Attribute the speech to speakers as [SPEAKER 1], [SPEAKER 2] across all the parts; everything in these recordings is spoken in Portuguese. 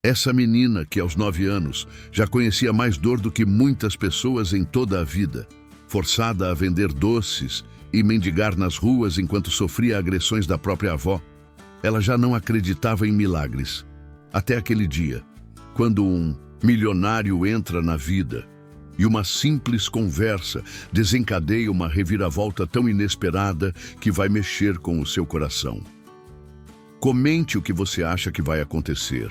[SPEAKER 1] Essa menina, que aos 9 anos já conhecia mais dor do que muitas pessoas em toda a vida, forçada a vender doces e mendigar nas ruas enquanto sofria agressões da própria avó, ela já não acreditava em milagres. Até aquele dia, quando um milionário entra na vida e uma simples conversa desencadeia uma reviravolta tão inesperada que vai mexer com o seu coração. Comente o que você acha que vai acontecer.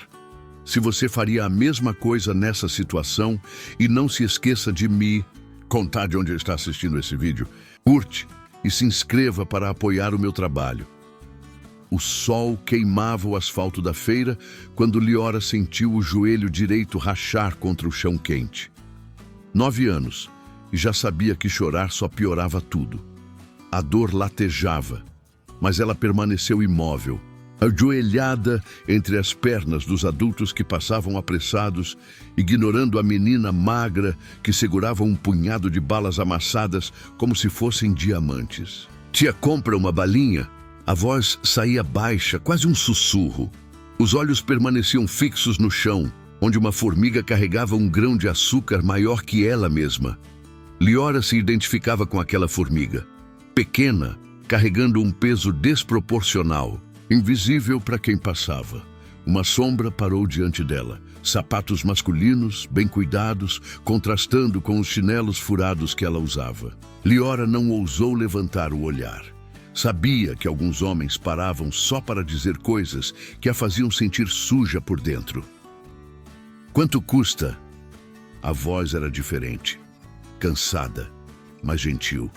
[SPEAKER 1] Se você faria a mesma coisa nessa situação, e não se esqueça de me contar de onde está assistindo esse vídeo. Curte e se inscreva para apoiar o meu trabalho. O sol queimava o asfalto da feira quando Liora sentiu o joelho direito rachar contra o chão quente. 9 anos, e já sabia que chorar só piorava tudo. A dor latejava, mas ela permaneceu imóvel, ajoelhada entre as pernas dos adultos que passavam apressados, ignorando a menina magra que segurava um punhado de balas amassadas como se fossem diamantes. "Tia, compra uma balinha?" A voz saía baixa, quase um sussurro. Os olhos permaneciam fixos no chão, onde uma formiga carregava um grão de açúcar maior que ela mesma. Liora se identificava com aquela formiga, pequena, carregando um peso desproporcional, invisível para quem passava. Uma sombra parou diante dela, sapatos masculinos, bem cuidados, contrastando com os chinelos furados que ela usava. Liora não ousou levantar o olhar. Sabia que alguns homens paravam só para dizer coisas que a faziam sentir suja por dentro. "Quanto custa?" A voz era diferente, cansada, mas gentil.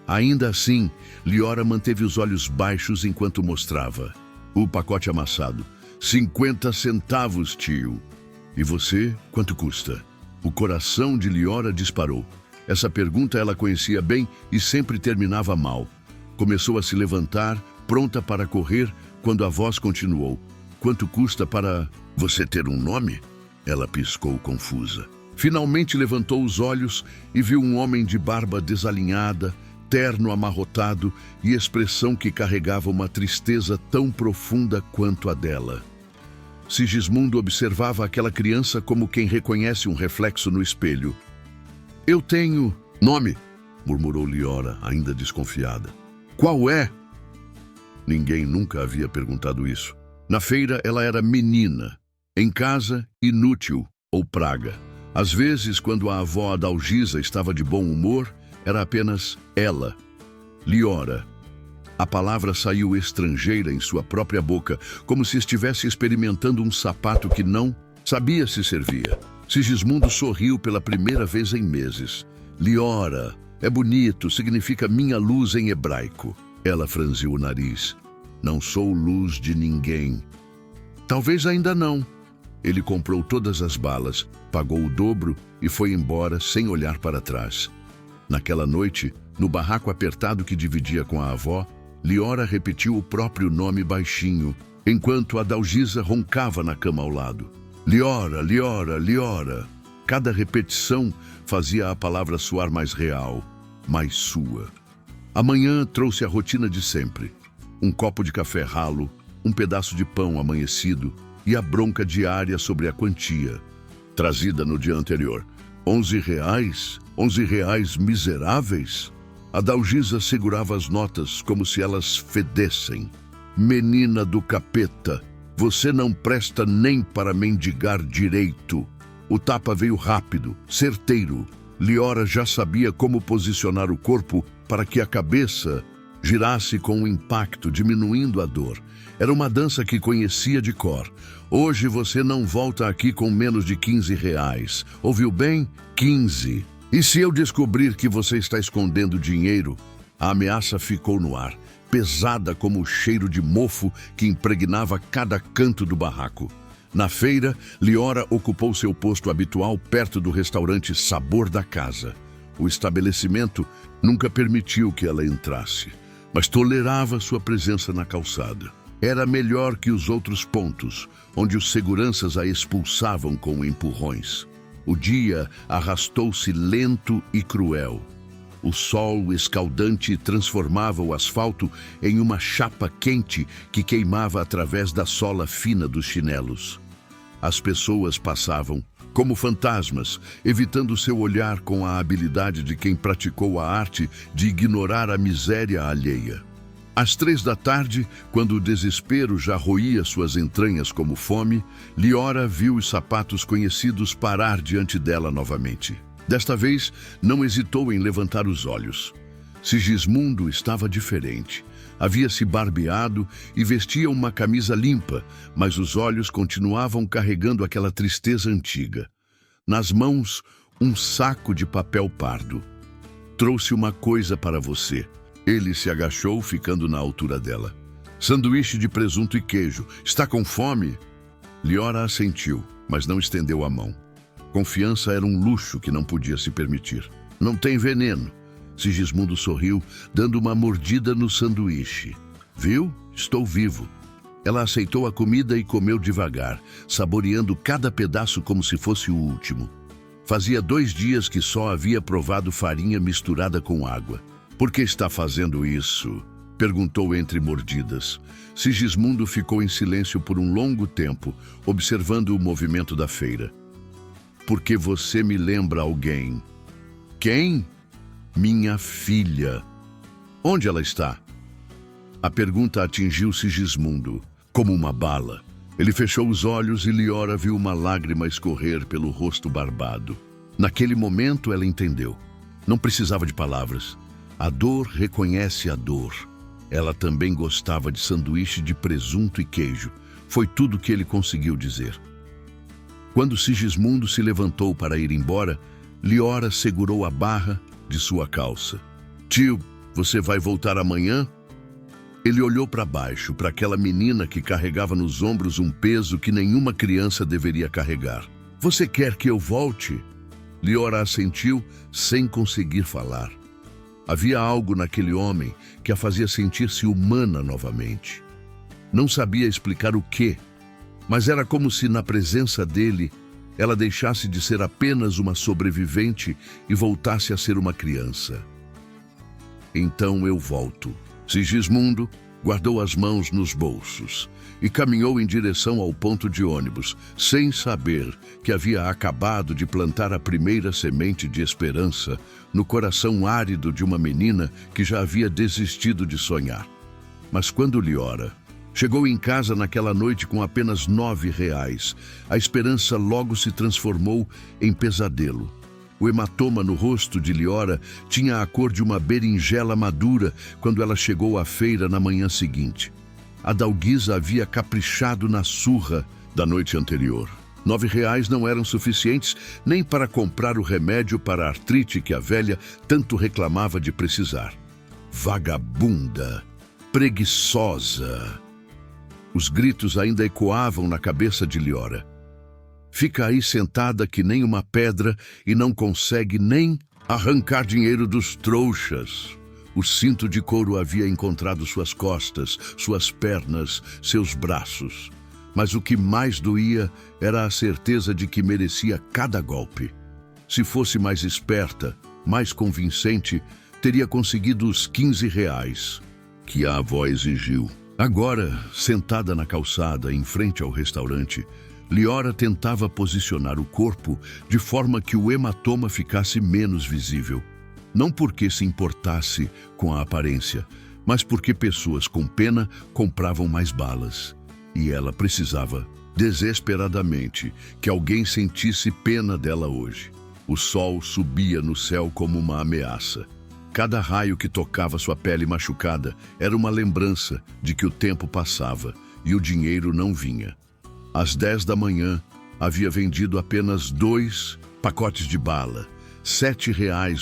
[SPEAKER 1] Ainda assim, Liora manteve os olhos baixos enquanto mostrava o pacote amassado. 50 centavos, tio." "E você, quanto custa?" O coração de Liora disparou. Essa pergunta ela conhecia bem e sempre terminava mal. Começou a se levantar, pronta para correr, quando a voz continuou. "Quanto custa para você ter um nome?" Ela piscou confusa. Finalmente levantou os olhos e viu um homem de barba desalinhada, terno amarrotado e expressão que carregava uma tristeza tão profunda quanto a dela. Sigismundo observava aquela criança como quem reconhece um reflexo no espelho. "Eu tenho nome", murmurou Liora, ainda desconfiada. "Qual é?" Ninguém nunca havia perguntado isso. Na feira ela era menina, em casa inútil ou praga. Às vezes, quando a avó Adalgisa estava de bom humor, era apenas ela, Liora. A palavra saiu estrangeira em sua própria boca, como se estivesse experimentando um sapato que não sabia se servia. Sigismundo sorriu pela primeira vez em meses. "Liora, é bonito, significa minha luz em hebraico." Ela franziu o nariz. "Não sou luz de ninguém." "Talvez ainda não." Ele comprou todas as balas, pagou o dobro e foi embora sem olhar para trás. Naquela noite, no barraco apertado que dividia com a avó, Liora repetiu o próprio nome baixinho, enquanto Adalgisa roncava na cama ao lado. "Liora, Liora, Liora." Cada repetição fazia a palavra soar mais real, mais sua. A manhã trouxe a rotina de sempre. Um copo de café ralo, um pedaço de pão amanhecido e a bronca diária sobre a quantia, trazida no dia anterior. 11 reais? 11 reais miseráveis? Adalgisa segurava as notas como se elas fedessem. "Menina do capeta, você não presta nem para mendigar direito." O tapa veio rápido, certeiro. Liora já sabia como posicionar o corpo para que a cabeça girasse com o impacto, diminuindo a dor. Era uma dança que conhecia de cor. "Hoje você não volta aqui com menos de 15 reais. Ouviu bem? 15. E se eu descobrir que você está escondendo dinheiro?" A ameaça ficou no ar, pesada como o cheiro de mofo que impregnava cada canto do barraco. Na feira, Liora ocupou seu posto habitual perto do restaurante Sabor da Casa. O estabelecimento nunca permitiu que ela entrasse, mas tolerava sua presença na calçada. Era melhor que os outros pontos, onde os seguranças a expulsavam com empurrões. O dia arrastou-se lento e cruel. O sol escaldante transformava o asfalto em uma chapa quente que queimava através da sola fina dos chinelos. As pessoas passavam, como fantasmas, evitando seu olhar com a habilidade de quem praticou a arte de ignorar a miséria alheia. Às 3 da tarde, quando o desespero já roía suas entranhas como fome, Liora viu os sapatos conhecidos parar diante dela novamente. Desta vez, não hesitou em levantar os olhos. Sigismundo estava diferente. Havia se barbeado e vestia uma camisa limpa, mas os olhos continuavam carregando aquela tristeza antiga. Nas mãos, um saco de papel pardo. Trouxe uma coisa para você. Ele se agachou, ficando na altura dela. Sanduíche de presunto e queijo. Está com fome? Liora assentiu, mas não estendeu a mão. Confiança era um luxo que não podia se permitir. Não tem veneno. Sigismundo sorriu, dando uma mordida no sanduíche. Viu? Estou vivo. Ela aceitou a comida e comeu devagar, saboreando cada pedaço como se fosse o último. Fazia 2 dias que só havia provado farinha misturada com água. Por que está fazendo isso? Perguntou entre mordidas. Sigismundo ficou em silêncio por um longo tempo, observando o movimento da feira. Porque você me lembra alguém. Quem? Minha filha. Onde ela está? A pergunta atingiu Sigismundo, como uma bala. Ele fechou os olhos e Liora viu uma lágrima escorrer pelo rosto barbado. Naquele momento ela entendeu. Não precisava de palavras. A dor reconhece a dor. Ela também gostava de sanduíche de presunto e queijo. Foi tudo que ele conseguiu dizer. Quando Sigismundo se levantou para ir embora, Liora segurou a barra de sua calça. Tio, você vai voltar amanhã? Ele olhou para baixo, para aquela menina que carregava nos ombros um peso que nenhuma criança deveria carregar. Você quer que eu volte? Liora assentiu, sem conseguir falar. Havia algo naquele homem que a fazia sentir-se humana novamente. Não sabia explicar o quê, mas era como se na presença dele ela deixasse de ser apenas uma sobrevivente e voltasse a ser uma criança. Então eu volto. Sigismundo guardou as mãos nos bolsos e caminhou em direção ao ponto de ônibus, sem saber que havia acabado de plantar a primeira semente de esperança no coração árido de uma menina que já havia desistido de sonhar. Mas quando Liora chegou em casa naquela noite com apenas R$ 9, a esperança logo se transformou em pesadelo. O hematoma no rosto de Liora tinha a cor de uma berinjela madura quando ela chegou à feira na manhã seguinte. A Dalguisa havia caprichado na surra da noite anterior. R$ 9 não eram suficientes nem para comprar o remédio para a artrite que a velha tanto reclamava de precisar. Vagabunda! Preguiçosa! Os gritos ainda ecoavam na cabeça de Liora. Fica aí sentada que nem uma pedra e não consegue nem arrancar dinheiro dos trouxas. O cinto de couro havia encontrado suas costas, suas pernas, seus braços. Mas o que mais doía era a certeza de que merecia cada golpe. Se fosse mais esperta, mais convincente, teria conseguido os R$ 15 que a avó exigiu. Agora, sentada na calçada em frente ao restaurante, Liora tentava posicionar o corpo de forma que o hematoma ficasse menos visível. Não porque se importasse com a aparência, mas porque pessoas com pena compravam mais balas. E ela precisava, desesperadamente, que alguém sentisse pena dela hoje. O sol subia no céu como uma ameaça. Cada raio que tocava sua pele machucada era uma lembrança de que o tempo passava e o dinheiro não vinha. Às 10 da manhã, havia vendido apenas 2 pacotes de bala, R$ 7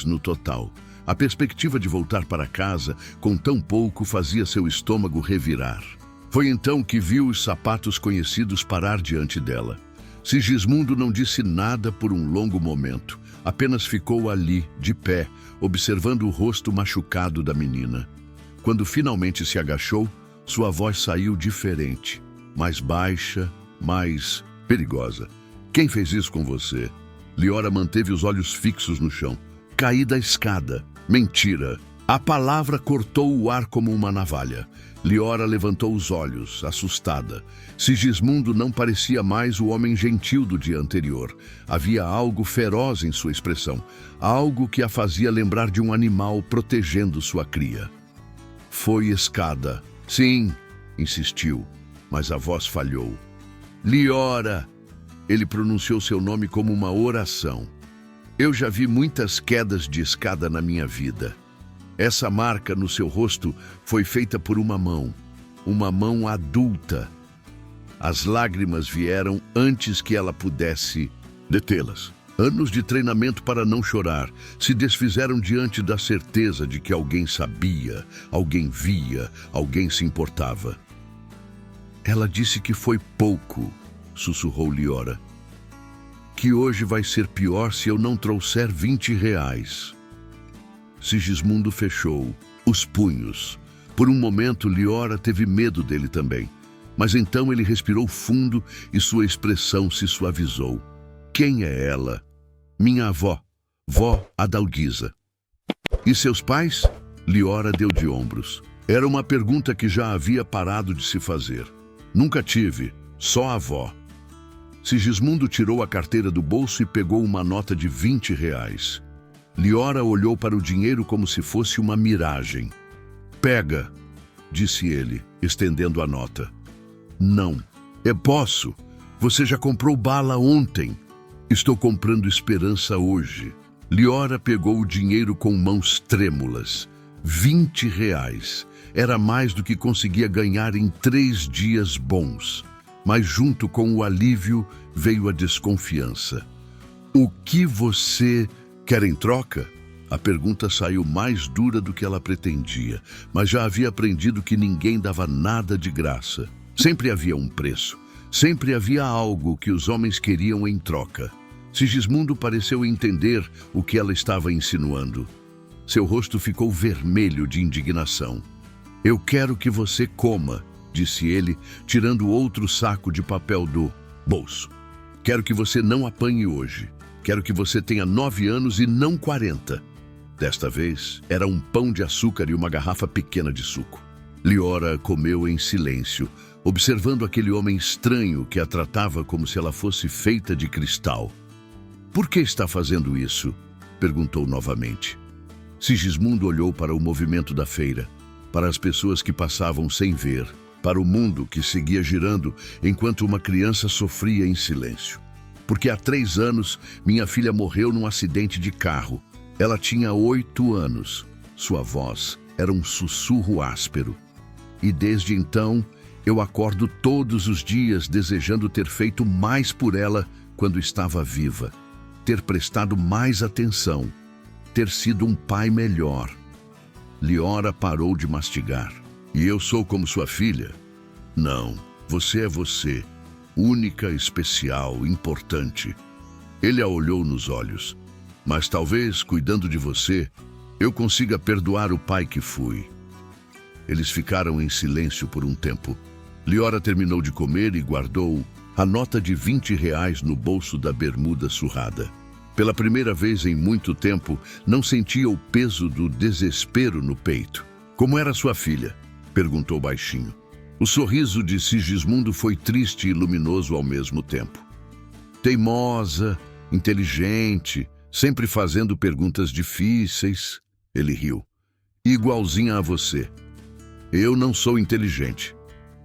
[SPEAKER 1] no total. A perspectiva de voltar para casa com tão pouco fazia seu estômago revirar. Foi então que viu os sapatos conhecidos parar diante dela. Sigismundo não disse nada por um longo momento, apenas ficou ali, de pé, observando o rosto machucado da menina. Quando finalmente se agachou, sua voz saiu diferente, mais baixa, mais perigosa. Quem fez isso com você? Liora manteve os olhos fixos no chão. Caí da escada. Mentira. A palavra cortou o ar como uma navalha. Liora levantou os olhos, assustada. Sigismundo não parecia mais o homem gentil do dia anterior. Havia algo feroz em sua expressão, algo que a fazia lembrar de um animal protegendo sua cria. Foi escada. Sim, insistiu, mas a voz falhou. Liora! Ele pronunciou seu nome como uma oração. Eu já vi muitas quedas de escada na minha vida. Essa marca no seu rosto foi feita por uma mão adulta. As lágrimas vieram antes que ela pudesse detê-las. Anos de treinamento para não chorar se desfizeram diante da certeza de que alguém sabia, alguém via, alguém se importava. Ela disse que foi pouco, sussurrou Liora. Que hoje vai ser pior se eu não trouxer R$20. Sigismundo fechou os punhos. Por um momento, Liora teve medo dele também. Mas então ele respirou fundo e sua expressão se suavizou. Quem é ela? Minha avó, vó Adalguisa. E seus pais? Liora deu de ombros. Era uma pergunta que já havia parado de se fazer. Nunca tive, só a avó. Sigismundo tirou a carteira do bolso e pegou uma nota de R$20. Liora olhou para o dinheiro como se fosse uma miragem. Pega, disse ele, estendendo a nota. Não, eu posso. Você já comprou bala ontem. Estou comprando esperança hoje. Liora pegou o dinheiro com mãos trêmulas. R$20. Era mais do que conseguia ganhar em 3 dias bons. Mas junto com o alívio veio a desconfiança. O que você quer em troca? A pergunta saiu mais dura do que ela pretendia, mas já havia aprendido que ninguém dava nada de graça. Sempre havia um preço. Sempre havia algo que os homens queriam em troca. Sigismundo pareceu entender o que ela estava insinuando. Seu rosto ficou vermelho de indignação. Eu quero que você coma, disse ele, tirando outro saco de papel do bolso. Quero que você não apanhe hoje. Quero que você tenha 9 anos e não 40. Desta vez, era um pão de açúcar e uma garrafa pequena de suco. Liora comeu em silêncio, observando aquele homem estranho que a tratava como se ela fosse feita de cristal. Por que está fazendo isso? Perguntou novamente. Sigismundo olhou para o movimento da feira, para as pessoas que passavam sem ver, para o mundo que seguia girando enquanto uma criança sofria em silêncio. Porque há 3 anos minha filha morreu num acidente de carro. Ela tinha 8 anos. Sua voz era um sussurro áspero. E desde então eu acordo todos os dias desejando ter feito mais por ela quando estava viva. Ter prestado mais atenção. Ter sido um pai melhor. Liora parou de mastigar. E eu sou como sua filha? Não, você é você. Única, especial, importante. Ele a olhou nos olhos. Mas talvez, cuidando de você, eu consiga perdoar o pai que fui. Eles ficaram em silêncio por um tempo. Liora terminou de comer e guardou a nota de R$20 no bolso da bermuda surrada. Pela primeira vez em muito tempo, não sentia o peso do desespero no peito. Como era sua filha? Perguntou baixinho. O sorriso de Sigismundo foi triste e luminoso ao mesmo tempo. Teimosa, inteligente, sempre fazendo perguntas difíceis. Ele riu. Igualzinha a você. Eu não sou inteligente.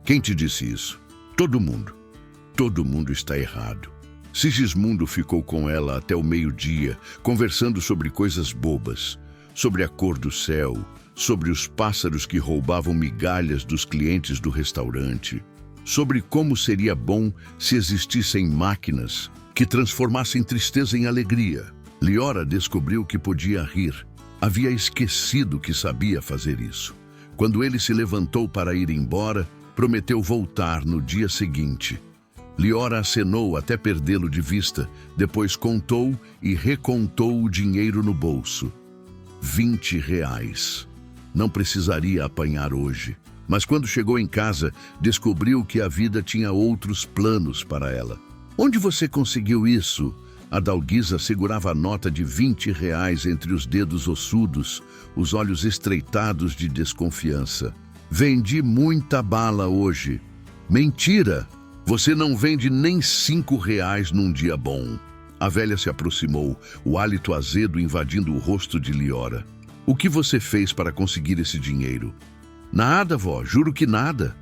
[SPEAKER 1] Quem te disse isso? Todo mundo. Todo mundo está errado. Sigismundo ficou com ela até o meio-dia, conversando sobre coisas bobas, sobre a cor do céu, sobre os pássaros que roubavam migalhas dos clientes do restaurante, sobre como seria bom se existissem máquinas que transformassem tristeza em alegria. Liora descobriu que podia rir. Havia esquecido que sabia fazer isso. Quando ele se levantou para ir embora, prometeu voltar no dia seguinte. Liora acenou até perdê-lo de vista, depois contou e recontou o dinheiro no bolso. R$20. Não precisaria apanhar hoje. Mas quando chegou em casa, descobriu que a vida tinha outros planos para ela. Onde você conseguiu isso? A Dalguisa segurava a nota de R$ 20 entre os dedos ossudos, os olhos estreitados de desconfiança. Vendi muita bala hoje. Mentira! Você não vende nem R$ 5 num dia bom. A velha se aproximou, o hálito azedo invadindo o rosto de Liora. O que você fez para conseguir esse dinheiro? Nada, vó, juro que nada.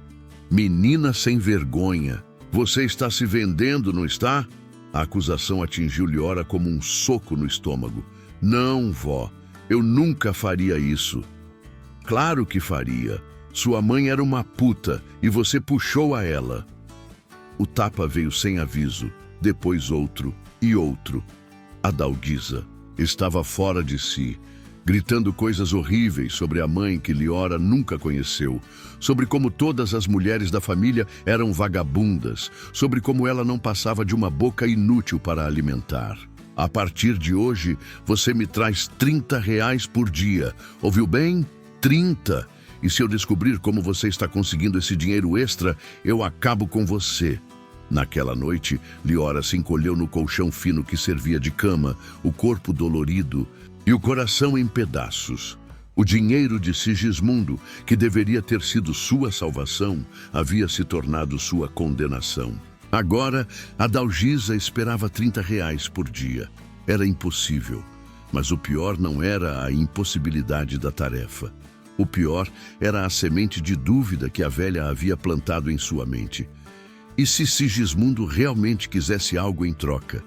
[SPEAKER 1] Menina sem vergonha. Você está se vendendo, não está? A acusação atingiu Liora como um soco no estômago. Não, vó, eu nunca faria isso. Claro que faria. Sua mãe era uma puta e você puxou a ela. O tapa veio sem aviso, depois outro e outro. A Dalguisa estava fora de si, gritando coisas horríveis sobre a mãe que Liora nunca conheceu, sobre como todas as mulheres da família eram vagabundas, sobre como ela não passava de uma boca inútil para alimentar. A partir de hoje, você me traz R$ 30 por dia. Ouviu bem? 30. E se eu descobrir como você está conseguindo esse dinheiro extra, eu acabo com você. Naquela noite, Liora se encolheu no colchão fino que servia de cama, o corpo dolorido e o coração em pedaços. O dinheiro de Sigismundo, que deveria ter sido sua salvação, havia se tornado sua condenação. Agora, a Dalguisa esperava R$ 30 por dia. Era impossível. Mas o pior não era a impossibilidade da tarefa. O pior era a semente de dúvida que a velha havia plantado em sua mente. E se Sigismundo realmente quisesse algo em troca?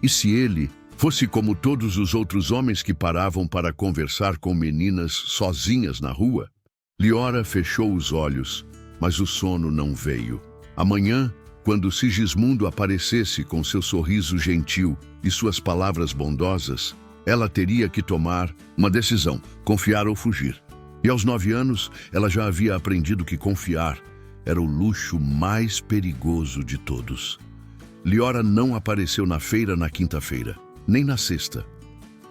[SPEAKER 1] E se ele fosse como todos os outros homens que paravam para conversar com meninas sozinhas na rua? Liora fechou os olhos, mas o sono não veio. Amanhã, quando Sigismundo aparecesse com seu sorriso gentil e suas palavras bondosas, ela teria que tomar uma decisão, confiar ou fugir. E aos 9 anos, ela já havia aprendido que confiar era o luxo mais perigoso de todos. Liora não apareceu na feira na quinta-feira, nem na sexta.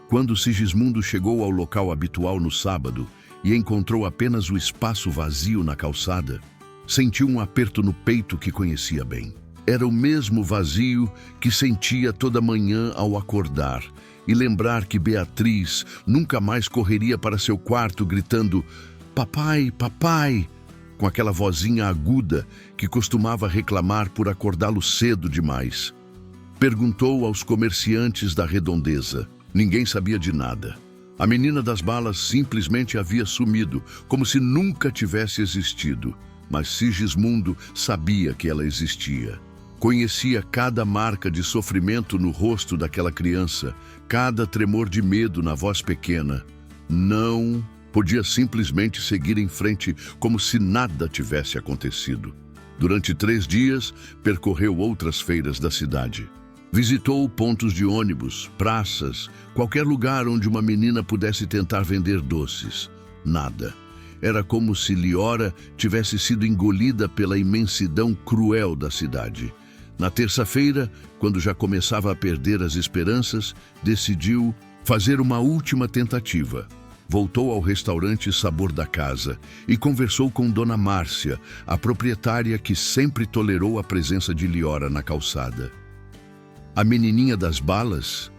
[SPEAKER 1] Quando Sigismundo chegou ao local habitual no sábado e encontrou apenas o espaço vazio na calçada, sentiu um aperto no peito que conhecia bem. Era o mesmo vazio que sentia toda manhã ao acordar e lembrar que Beatriz nunca mais correria para seu quarto gritando "Papai, papai", com aquela vozinha aguda que costumava reclamar por acordá-lo cedo demais. Perguntou aos comerciantes da redondeza. Ninguém sabia de nada. A menina das balas simplesmente havia sumido, como se nunca tivesse existido. Mas Sigismundo sabia que ela existia. Conhecia cada marca de sofrimento no rosto daquela criança, cada tremor de medo na voz pequena. Não podia simplesmente seguir em frente como se nada tivesse acontecido. Durante 3 dias, percorreu outras feiras da cidade. Visitou pontos de ônibus, praças, qualquer lugar onde uma menina pudesse tentar vender doces. Nada. Era como se Liora tivesse sido engolida pela imensidão cruel da cidade. Na terça-feira, quando já começava a perder as esperanças, decidiu fazer uma última tentativa. Voltou ao restaurante Sabor da Casa e conversou com Dona Márcia, a proprietária que sempre tolerou a presença de Liora na calçada. A menininha das balas?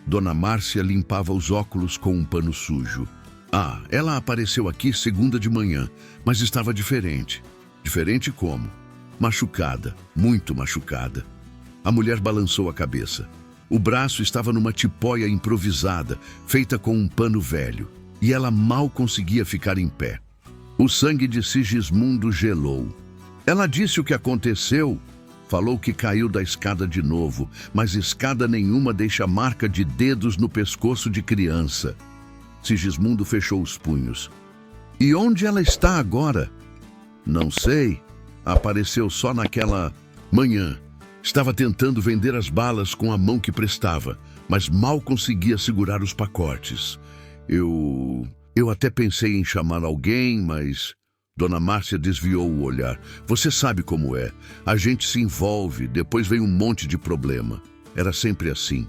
[SPEAKER 1] Dona Márcia limpava os óculos com um pano sujo. Ah, ela apareceu aqui segunda de manhã, mas estava diferente. Diferente como? Machucada, muito machucada. A mulher balançou a cabeça. O braço estava numa tipóia improvisada, feita com um pano velho, e ela mal conseguia ficar em pé. O sangue de Sigismundo gelou. Ela disse o que aconteceu. Falou que caiu da escada de novo, mas escada nenhuma deixa marca de dedos no pescoço de criança. Sigismundo fechou os punhos. E onde ela está agora? Não sei. Apareceu só naquela manhã. Estava tentando vender as balas com a mão que prestava, mas mal conseguia segurar os pacotes. Eu até pensei em chamar alguém, mas... Dona Márcia desviou o olhar. Você sabe como é. A gente se envolve, depois vem um monte de problema. Era sempre assim.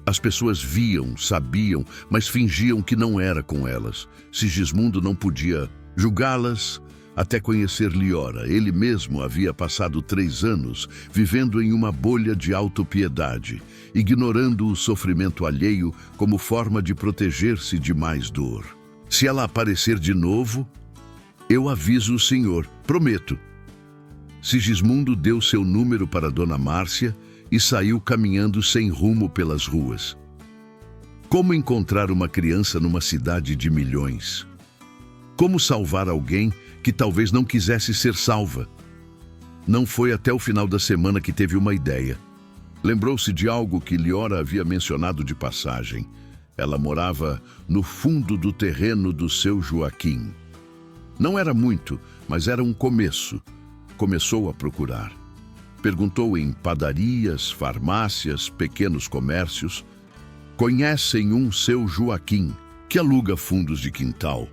[SPEAKER 1] As pessoas viam, sabiam, mas fingiam que não era com elas. Sigismundo não podia julgá-las, até conhecer Liora. Ele mesmo havia passado 3 anos vivendo em uma bolha de autopiedade, ignorando o sofrimento alheio como forma de proteger-se de mais dor. Se ela aparecer de novo, eu aviso o senhor, prometo. Sigismundo deu seu número para Dona Márcia e saiu caminhando sem rumo pelas ruas. Como encontrar uma criança numa cidade de milhões? Como salvar alguém que talvez não quisesse ser salva? Não foi até o final da semana que teve uma ideia. Lembrou-se de algo que Liora havia mencionado de passagem. Ela morava no fundo do terreno do seu Joaquim. Não era muito, mas era um começo. Começou a procurar. Perguntou em padarias, farmácias, pequenos comércios. Conhecem um seu Joaquim, que aluga fundos de quintal?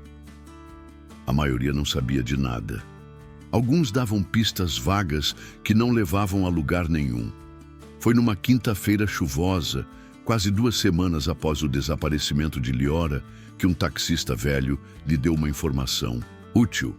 [SPEAKER 1] A maioria não sabia de nada. Alguns davam pistas vagas que não levavam a lugar nenhum. Foi numa quinta-feira chuvosa, quase 2 semanas após o desaparecimento de Liora, que um taxista velho lhe deu uma informação útil.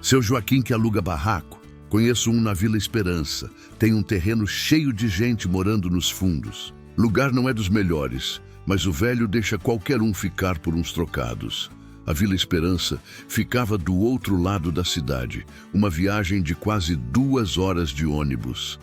[SPEAKER 1] Seu Joaquim que aluga barraco. Conheço um na Vila Esperança. Tem um terreno cheio de gente morando nos fundos. Lugar não é dos melhores, mas o velho deixa qualquer um ficar por uns trocados. A Vila Esperança ficava do outro lado da cidade, uma viagem de quase 2 horas de ônibus.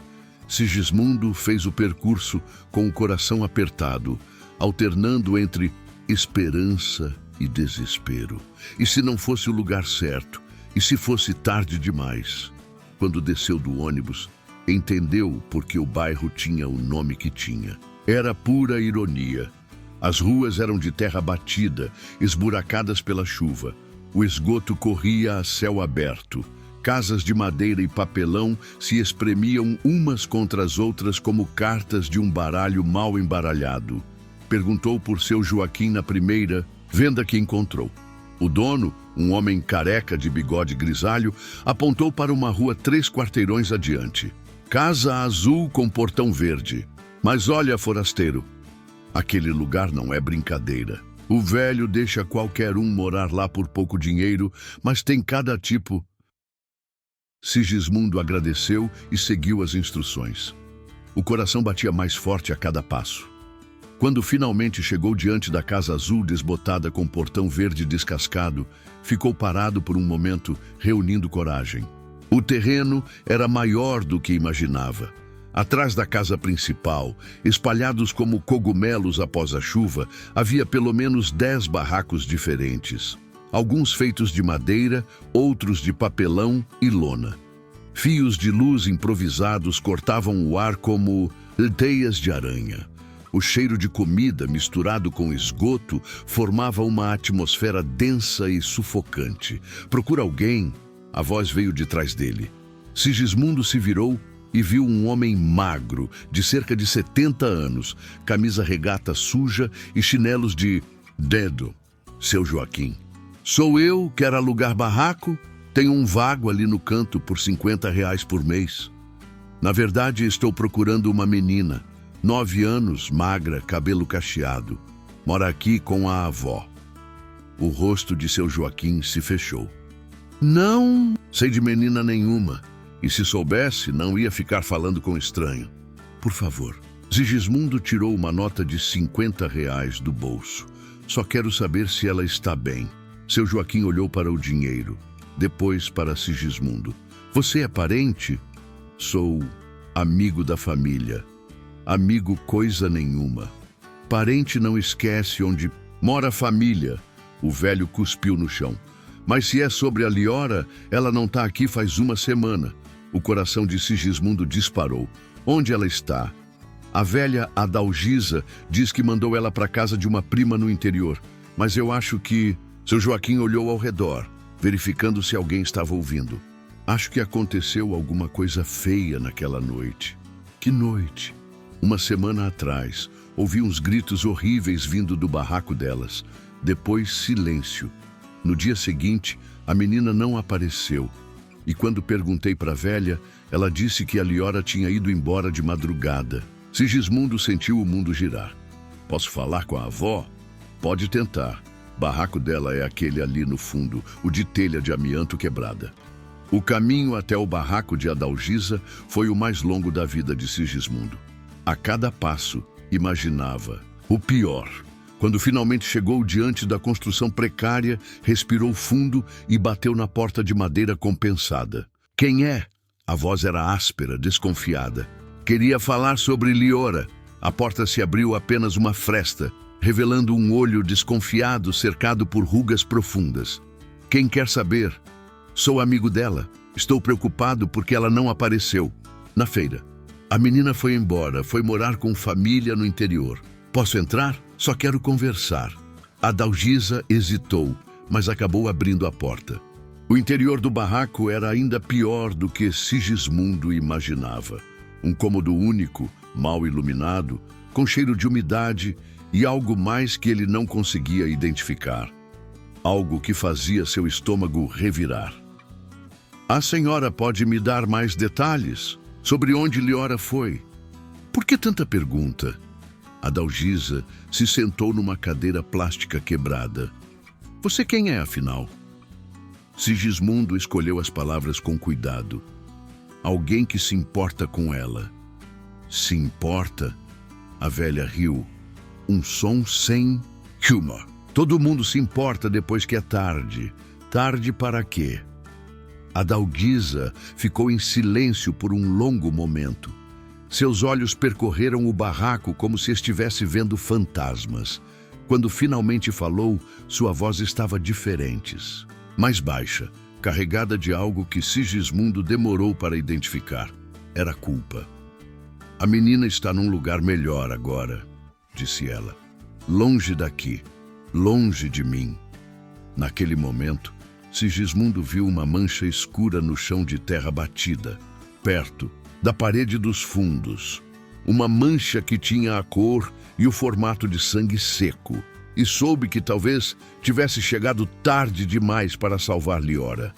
[SPEAKER 1] Sigismundo fez o percurso com o coração apertado, alternando entre esperança e desespero. E se não fosse o lugar certo? E se fosse tarde demais? Quando desceu do ônibus, entendeu por que o bairro tinha o nome que tinha. Era pura ironia. As ruas eram de terra batida, esburacadas pela chuva. O esgoto corria a céu aberto. Casas de madeira e papelão se espremiam umas contra as outras como cartas de um baralho mal embaralhado. Perguntou por seu Joaquim na primeira venda que encontrou. O dono, um homem careca de bigode grisalho, apontou para uma rua 3 quarteirões adiante. Casa azul com portão verde. Mas olha, forasteiro, aquele lugar não é brincadeira. O velho deixa qualquer um morar lá por pouco dinheiro, mas tem cada tipo. Sigismundo agradeceu e seguiu as instruções. O coração batia mais forte a cada passo. Quando finalmente chegou diante da casa azul desbotada com portão verde descascado, ficou parado por um momento, reunindo coragem. O terreno era maior do que imaginava. Atrás da casa principal, espalhados como cogumelos após a chuva, havia pelo menos 10 barracos diferentes. Alguns feitos de madeira, outros de papelão e lona. Fios de luz improvisados cortavam o ar como teias de aranha. O cheiro de comida misturado com esgoto formava uma atmosfera densa e sufocante. Procura alguém? A voz veio de trás dele. Sigismundo se virou e viu um homem magro, de cerca de 70 anos, camisa regata suja e chinelos de dedo. Seu Joaquim. Sou eu, quer alugar barraco? Tenho um vago ali no canto por R$ 50 por mês. Na verdade, estou procurando uma menina. 9 anos, magra, cabelo cacheado. Mora aqui com a avó. O rosto de seu Joaquim se fechou. Não sei de menina nenhuma. E se soubesse, não ia ficar falando com estranho. Por favor. Sigismundo tirou uma nota de R$ 50 do bolso. Só quero saber se ela está bem. Seu Joaquim olhou para o dinheiro, depois para Sigismundo. Você é parente? Sou amigo da família. Amigo coisa nenhuma. Parente não esquece onde mora a família. O velho cuspiu no chão. Mas se é sobre a Liora, ela não está aqui faz 1 semana. O coração de Sigismundo disparou. Onde ela está? A velha Adalgisa diz que mandou ela para casa de uma prima no interior. Mas eu acho que... Seu Joaquim olhou ao redor, verificando se alguém estava ouvindo. Acho que aconteceu alguma coisa feia naquela noite. Que noite? 1 semana atrás, ouvi uns gritos horríveis vindo do barraco delas. Depois, silêncio. No dia seguinte, a menina não apareceu. E quando perguntei para a velha, ela disse que a Liora tinha ido embora de madrugada. Sigismundo sentiu o mundo girar. Posso falar com a avó? Pode tentar. Barraco dela é aquele ali no fundo, o de telha de amianto quebrada. O caminho até o barraco de Adalgisa foi o mais longo da vida de Sigismundo. A cada passo, imaginava o pior. Quando finalmente chegou diante da construção precária, respirou fundo e bateu na porta de madeira compensada. Quem é? A voz era áspera, desconfiada. Queria falar sobre Liora. A porta se abriu apenas uma fresta, revelando um olho desconfiado cercado por rugas profundas. Quem quer saber? Sou amigo dela. Estou preocupado porque ela não apareceu. Na feira. A menina foi embora, foi morar com família no interior. Posso entrar? Só quero conversar. Adalgisa hesitou, mas acabou abrindo a porta. O interior do barraco era ainda pior do que Sigismundo imaginava. Um cômodo único, mal iluminado, com cheiro de umidade e algo mais que ele não conseguia identificar. Algo que fazia seu estômago revirar. A senhora pode me dar mais detalhes sobre onde Liora foi? Por que tanta pergunta? Adalgisa se sentou numa cadeira plástica quebrada. Você quem é, afinal? Sigismundo escolheu as palavras com cuidado. Alguém que se importa com ela. Se importa? A velha riu. Um som sem humor. Todo mundo se importa depois que é tarde. Tarde para quê? Adalgisa ficou em silêncio por um longo momento. Seus olhos percorreram o barraco como se estivesse vendo fantasmas. Quando finalmente falou, sua voz estava diferente, mais baixa, carregada de algo que Sigismundo demorou para identificar. Era culpa. A menina está num lugar melhor agora, disse ela. Longe daqui, longe de mim. Naquele momento, Sigismundo viu uma mancha escura no chão de terra batida, perto da parede dos fundos. Uma mancha que tinha a cor e o formato de sangue seco, e soube que talvez tivesse chegado tarde demais para salvar Liora.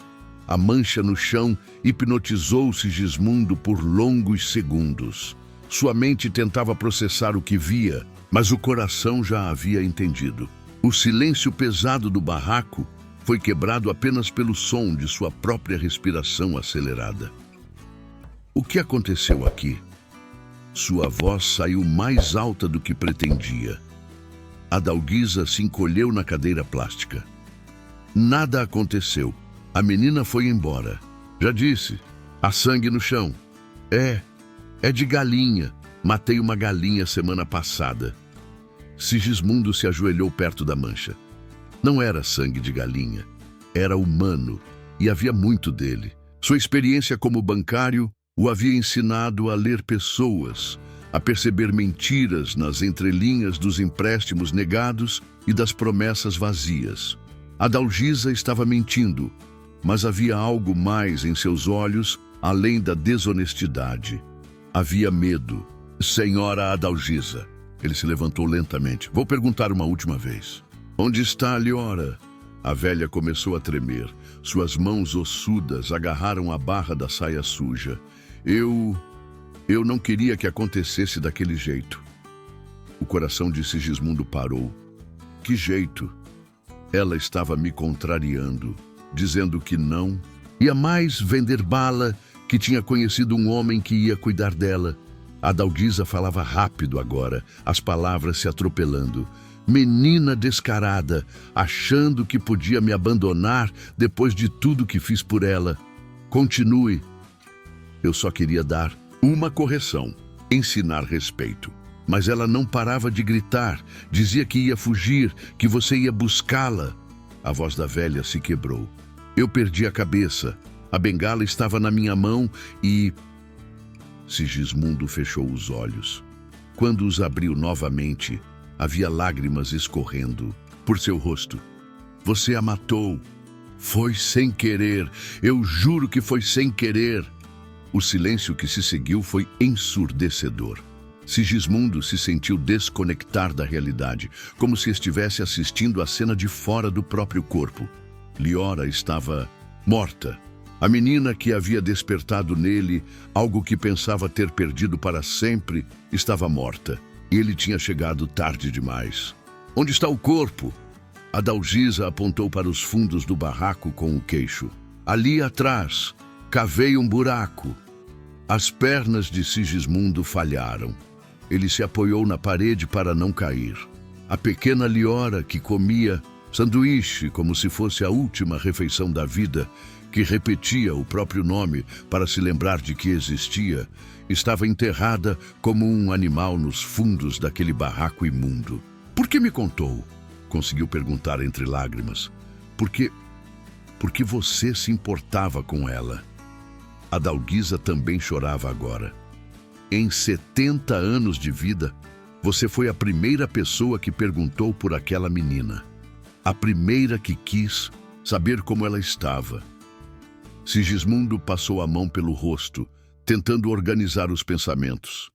[SPEAKER 1] A mancha no chão hipnotizou Sigismundo por longos segundos. Sua mente tentava processar o que via, mas o coração já havia entendido. O silêncio pesado do barraco foi quebrado apenas pelo som de sua própria respiração acelerada. O que aconteceu aqui? Sua voz saiu mais alta do que pretendia. Adalgisa se encolheu na cadeira plástica. Nada aconteceu. A menina foi embora. Já disse, há sangue no chão. É de galinha. Matei uma galinha semana passada. Sigismundo se ajoelhou perto da mancha. Não era sangue de galinha, era humano, e havia muito dele. Sua experiência como bancário o havia ensinado a ler pessoas, a perceber mentiras nas entrelinhas dos empréstimos negados e das promessas vazias. Adalgisa estava mentindo, mas havia algo mais em seus olhos além da desonestidade. Havia medo. Senhora Adalgisa. Ele se levantou lentamente. Vou perguntar uma última vez. Onde está a Liora? A velha começou a tremer. Suas mãos ossudas agarraram a barra da saia suja. Eu não queria que acontecesse daquele jeito. O coração de Sigismundo parou. Que jeito? Ela estava me contrariando, dizendo que não. Ia mais vender bala, que tinha conhecido um homem que ia cuidar dela. Adalgisa falava rápido agora, as palavras se atropelando. Menina descarada, achando que podia me abandonar depois de tudo que fiz por ela. Continue. Eu só queria dar uma correção, ensinar respeito. Mas ela não parava de gritar, dizia que ia fugir, que você ia buscá-la. A voz da velha se quebrou. Eu perdi a cabeça. A bengala estava na minha mão e... Sigismundo fechou os olhos. Quando os abriu novamente, havia lágrimas escorrendo por seu rosto. Você a matou. Foi sem querer. Eu juro que foi sem querer. O silêncio que se seguiu foi ensurdecedor. Sigismundo se sentiu desconectar da realidade, como se estivesse assistindo a cena de fora do próprio corpo. Liora estava morta. A menina que havia despertado nele algo que pensava ter perdido para sempre estava morta. E ele tinha chegado tarde demais. Onde está o corpo? Adalgisa apontou para os fundos do barraco com o queixo. Ali atrás, cavei um buraco. As pernas de Sigismundo falharam. Ele se apoiou na parede para não cair. A pequena Liora, que comia sanduíche como se fosse a última refeição da vida, que repetia o próprio nome para se lembrar de que existia, estava enterrada como um animal nos fundos daquele barraco imundo. Por que me contou? Conseguiu perguntar entre lágrimas. Porque você se importava com ela. A Dalguisa também chorava agora. Em 70 anos de vida, você foi a primeira pessoa que perguntou por aquela menina. A primeira que quis saber como ela estava. Sigismundo passou a mão pelo rosto, tentando organizar os pensamentos.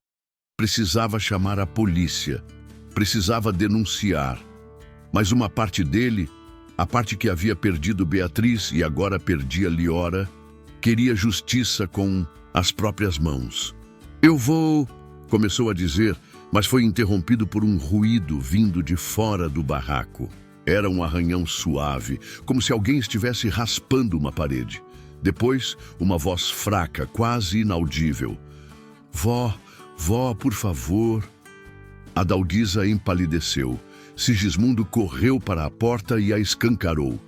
[SPEAKER 1] Precisava chamar a polícia. Precisava denunciar. Mas uma parte dele, a parte que havia perdido Beatriz e agora perdia Liora, queria justiça com as próprias mãos. Eu vou... começou a dizer, mas foi interrompido por um ruído vindo de fora do barraco. Era um arranhão suave, como se alguém estivesse raspando uma parede. Depois, uma voz fraca, quase inaudível. Vó, por favor. A Dalguisa empalideceu. Sigismundo correu para a porta e a escancarou.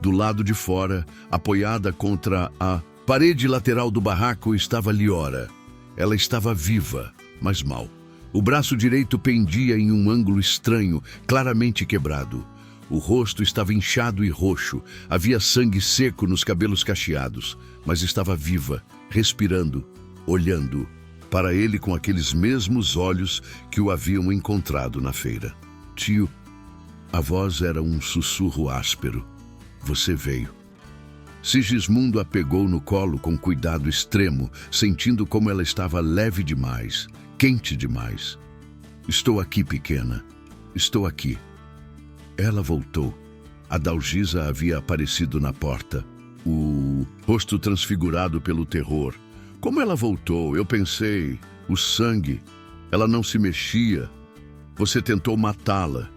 [SPEAKER 1] Do lado de fora, apoiada contra a parede lateral do barraco, estava Liora. Ela estava viva, mas mal. O braço direito pendia em um ângulo estranho, claramente quebrado. O rosto estava inchado e roxo, havia sangue seco nos cabelos cacheados, mas estava viva, respirando, olhando para ele com aqueles mesmos olhos que o haviam encontrado na feira. Tio, a voz era um sussurro áspero. Você veio. Sigismundo a pegou no colo com cuidado extremo, sentindo como ela estava leve demais, quente demais. Estou aqui, pequena. Estou aqui. Ela voltou. A Dalguisa havia aparecido na porta, o rosto transfigurado pelo terror. Como ela voltou, eu pensei, o sangue. Ela não se mexia. Você tentou matá-la.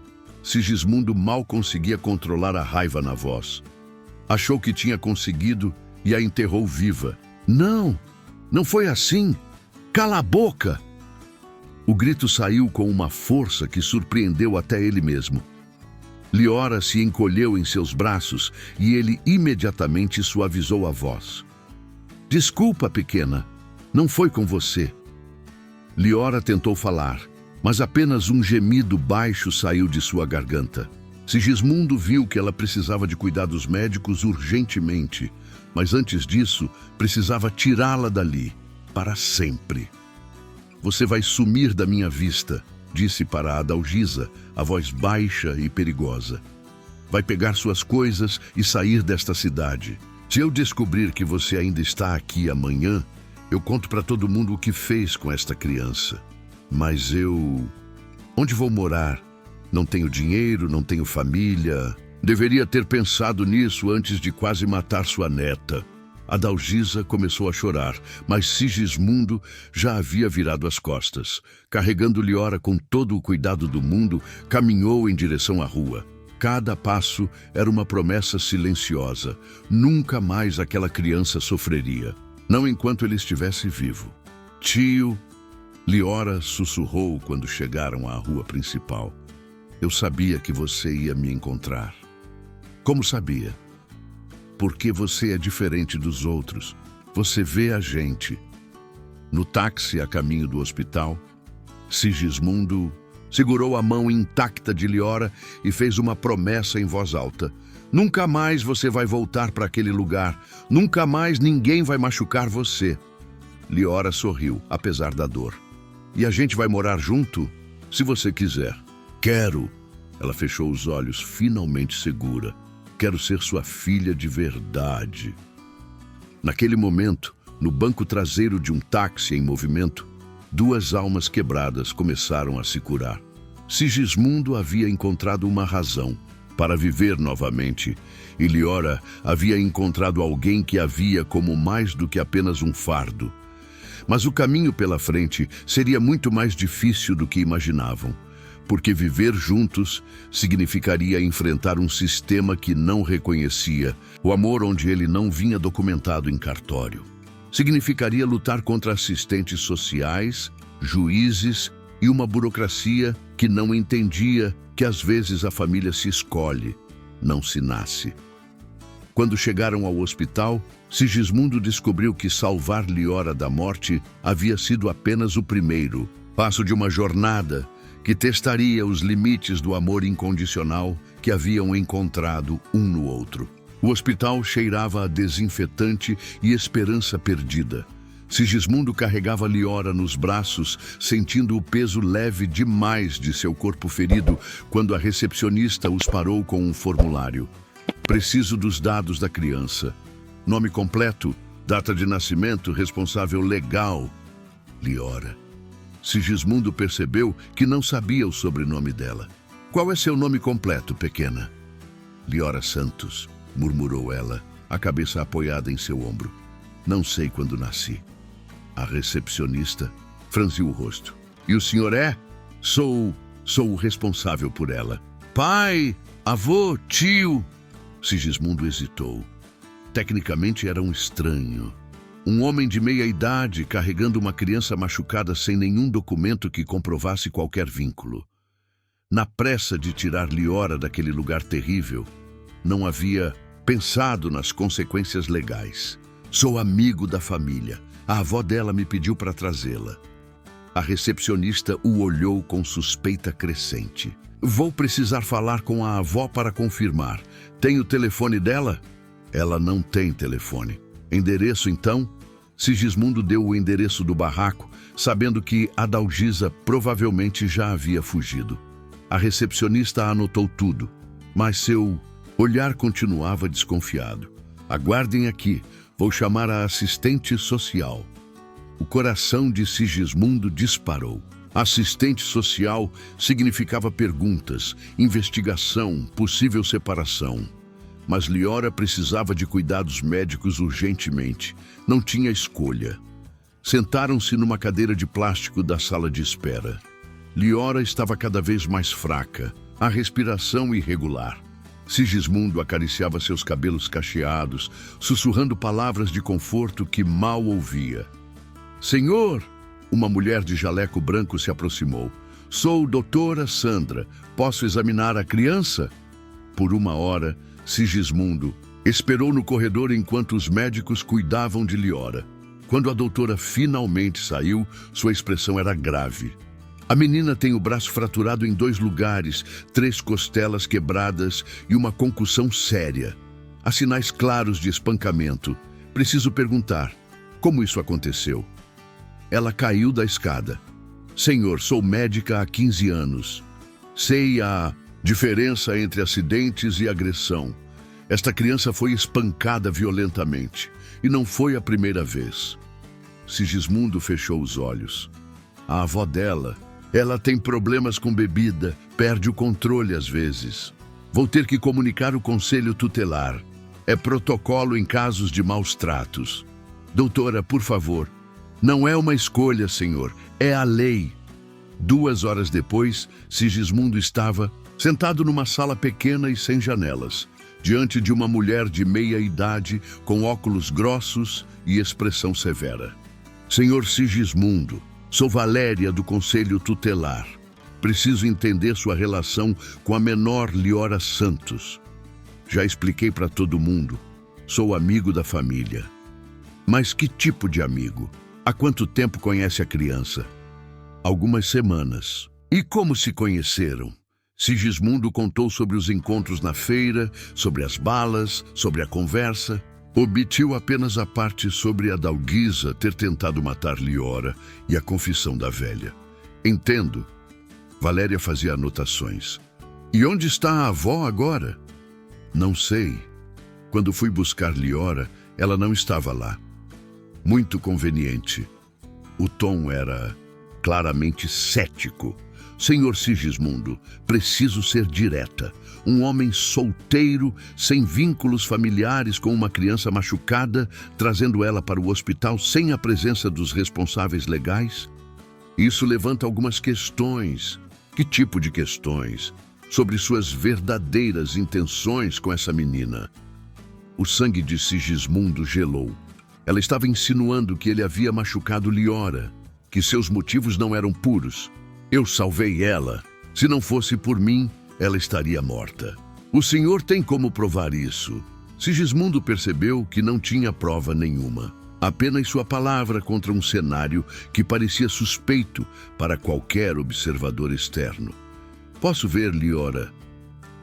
[SPEAKER 1] Sigismundo mal conseguia controlar a raiva na voz. Achou que tinha conseguido e a enterrou viva. Não, não foi assim. Cala a boca! O grito saiu com uma força que surpreendeu até ele mesmo. Liora se encolheu em seus braços e ele imediatamente suavizou a voz. Desculpa, pequena, não foi com você. Liora tentou falar, mas apenas um gemido baixo saiu de sua garganta. Sigismundo viu que ela precisava de cuidados médicos urgentemente, mas antes disso, precisava tirá-la dali, para sempre. Você vai sumir da minha vista, disse para a Dalguisa, a voz baixa e perigosa. Vai pegar suas coisas e sair desta cidade. Se eu descobrir que você ainda está aqui amanhã, eu conto para todo mundo o que fez com esta criança. Mas eu... onde vou morar? Não tenho dinheiro, não tenho família. Deveria ter pensado nisso antes de quase matar sua neta. A Dalguisa começou a chorar, mas Sigismundo já havia virado as costas. Carregando Liora com todo o cuidado do mundo, caminhou em direção à rua. Cada passo era uma promessa silenciosa. Nunca mais aquela criança sofreria. Não enquanto ele estivesse vivo. Tio, Liora sussurrou quando chegaram à rua principal. Eu sabia que você ia me encontrar. Como sabia? Porque você é diferente dos outros. Você vê a gente. No táxi a caminho do hospital, Sigismundo segurou a mão intacta de Liora e fez uma promessa em voz alta. Nunca mais você vai voltar para aquele lugar. Nunca mais ninguém vai machucar você. Liora sorriu, apesar da dor. E a gente vai morar junto? Se você quiser. Quero. Ela fechou os olhos, finalmente segura. Quero ser sua filha de verdade. Naquele momento, no banco traseiro de um táxi em movimento, duas almas quebradas começaram a se curar. Sigismundo havia encontrado uma razão para viver novamente, e Liora havia encontrado alguém que a via como mais do que apenas um fardo. Mas o caminho pela frente seria muito mais difícil do que imaginavam. porque viver juntos significaria enfrentar um sistema que não reconhecia o amor onde ele não vinha documentado em cartório. Significaria lutar contra assistentes sociais, juízes e uma burocracia que não entendia que às vezes a família se escolhe, não se nasce. Quando chegaram ao hospital, Sigismundo descobriu que salvar Liora da morte havia sido apenas o primeiro passo de uma jornada que testaria os limites do amor incondicional que haviam encontrado um no outro. O hospital cheirava a desinfetante e esperança perdida. Sigismundo carregava Liora nos braços, sentindo o peso leve demais de seu corpo ferido, quando a recepcionista os parou com um formulário. Preciso dos dados da criança. Nome completo, data de nascimento, responsável legal. Liora. Sigismundo percebeu que não sabia o sobrenome dela. Qual é seu nome completo, pequena? Liora Santos, murmurou ela, a cabeça apoiada em seu ombro. Não sei quando nasci. A recepcionista franziu o rosto. E o senhor é? Sou o responsável por ela. Pai, avô, tio. Sigismundo hesitou. Tecnicamente era um estranho. Um homem de meia idade carregando uma criança machucada sem nenhum documento que comprovasse qualquer vínculo. Na pressa de tirar Liora daquele lugar terrível, não havia pensado nas consequências legais. Sou amigo da família. A avó dela me pediu para trazê-la. A recepcionista o olhou com suspeita crescente. Vou precisar falar com a avó para confirmar. Tem o telefone dela? Ela não tem telefone. Endereço, então? Sigismundo deu o endereço do barraco, sabendo que Adalgisa provavelmente já havia fugido. A recepcionista anotou tudo, mas seu olhar continuava desconfiado. Aguardem aqui, vou chamar a assistente social. O coração de Sigismundo disparou. Assistente social significava perguntas, investigação, possível separação. Mas Liora precisava de cuidados médicos urgentemente. Não tinha escolha. Sentaram-se numa cadeira de plástico da sala de espera. Liora estava cada vez mais fraca, a respiração irregular. Sigismundo acariciava seus cabelos cacheados, sussurrando palavras de conforto que mal ouvia. Senhor! Uma mulher de jaleco branco se aproximou. Sou doutora Sandra. Posso examinar a criança? Por uma hora, Sigismundo esperou no corredor enquanto os médicos cuidavam de Liora. Quando a doutora finalmente saiu, sua expressão era grave. A menina tem o braço fraturado em 2 lugares, 3 costelas quebradas e uma concussão séria. Há sinais claros de espancamento. Preciso perguntar, como isso aconteceu? Ela caiu da escada. Senhor, sou médica há 15 anos. Sei a diferença entre acidentes e agressão. Esta criança foi espancada violentamente. E não foi a primeira vez. Sigismundo fechou os olhos. A avó dela, ela tem problemas com bebida, perde o controle às vezes. Vou ter que comunicar o conselho tutelar. É protocolo em casos de maus tratos. Doutora, por favor. Não é uma escolha, senhor. É a lei. 2 horas depois, Sigismundo estava sentado numa sala pequena e sem janelas, diante de uma mulher de meia idade, com óculos grossos e expressão severa. Senhor Sigismundo, sou Valéria do Conselho Tutelar. Preciso entender sua relação com a menor Liora Santos. Já expliquei para todo mundo. Sou amigo da família. Mas que tipo de amigo? Há quanto tempo conhece a criança? Algumas semanas. E como se conheceram? Sigismundo contou sobre os encontros na feira, sobre as balas, sobre a conversa. Omitiu apenas a parte sobre Adalgisa ter tentado matar Liora e a confissão da velha. Entendo. Valéria fazia anotações. E onde está a avó agora? Não sei. Quando fui buscar Liora, ela não estava lá. Muito conveniente. O tom era claramente cético. Senhor Sigismundo, preciso ser direta. Um homem solteiro, sem vínculos familiares, com uma criança machucada, trazendo ela para o hospital sem a presença dos responsáveis legais? Isso levanta algumas questões. Que tipo de questões? Sobre suas verdadeiras intenções com essa menina. O sangue de Sigismundo gelou. Ela estava insinuando que ele havia machucado Liora, que seus motivos não eram puros. Eu salvei ela. Se não fosse por mim, ela estaria morta. O senhor tem como provar isso? Sigismundo percebeu que não tinha prova nenhuma. Apenas sua palavra contra um cenário que parecia suspeito para qualquer observador externo. Posso ver Liora?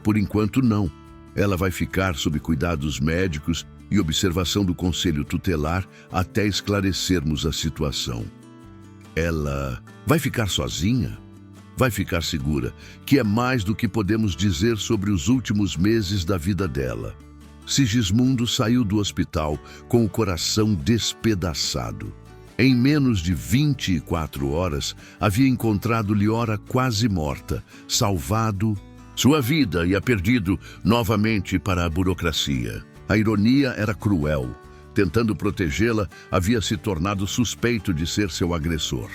[SPEAKER 1] Por enquanto, não. Ela vai ficar sob cuidados médicos e observação do Conselho Tutelar até esclarecermos a situação. Ela vai ficar sozinha? Vai ficar segura, que é mais do que podemos dizer sobre os últimos meses da vida dela. Sigismundo saiu do hospital com o coração despedaçado. Em menos de 24 horas, havia encontrado Liora quase morta, salvado sua vida e a perdido novamente para a burocracia. A ironia era cruel. Tentando protegê-la, havia se tornado suspeito de ser seu agressor.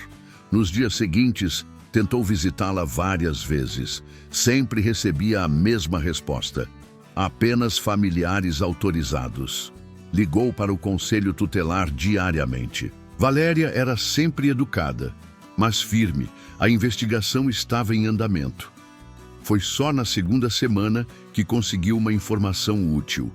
[SPEAKER 1] Nos dias seguintes, tentou visitá-la várias vezes. Sempre recebia a mesma resposta. Apenas familiares autorizados. Ligou para o Conselho Tutelar diariamente. Valéria era sempre educada, mas firme. A investigação estava em andamento. Foi só na segunda semana que conseguiu uma informação útil.